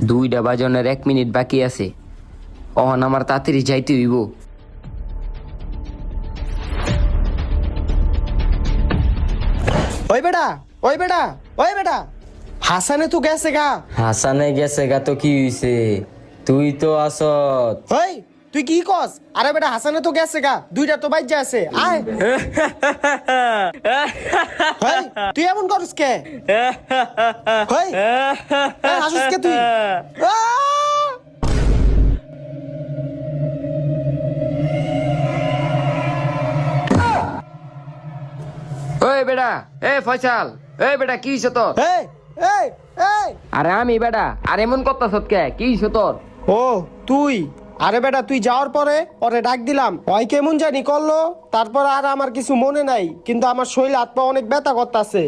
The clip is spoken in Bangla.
2টা বাজনের 1 মিনিট বাকি আছে। অহন আমার তাড়াতাড়ি যাইতে হইব। ওই বেটা ওই বেটা ওই বেটা, হাসানে তো গেছে গা। হাসানে গেছে গা তো কি হইছে? তুই তো আসত। ওই তুই কি কস? আরে বেটা হাসানে তো গেছে গা, 2টা তো বাইজা আছে, আয়। ওই তুই এমন করস কে? ওই হাসিস কে তুই? ওই বেটা, ফয়সাল, বেটা কি হইছে তোর? এই এই এই, আরে আমি বেটা, আর এমন করতাছত কে? কি হইছে তোর? ও তুই? আরে বেটা তুই যাওয়ার পরে ওরে ডাক দিলাম, ওই কেমন জানি করলো, তারপর আর আমার কিছু মনে নাই, কিন্তু আমার শরীর হাত পা অনেক ব্যথা করতেছে।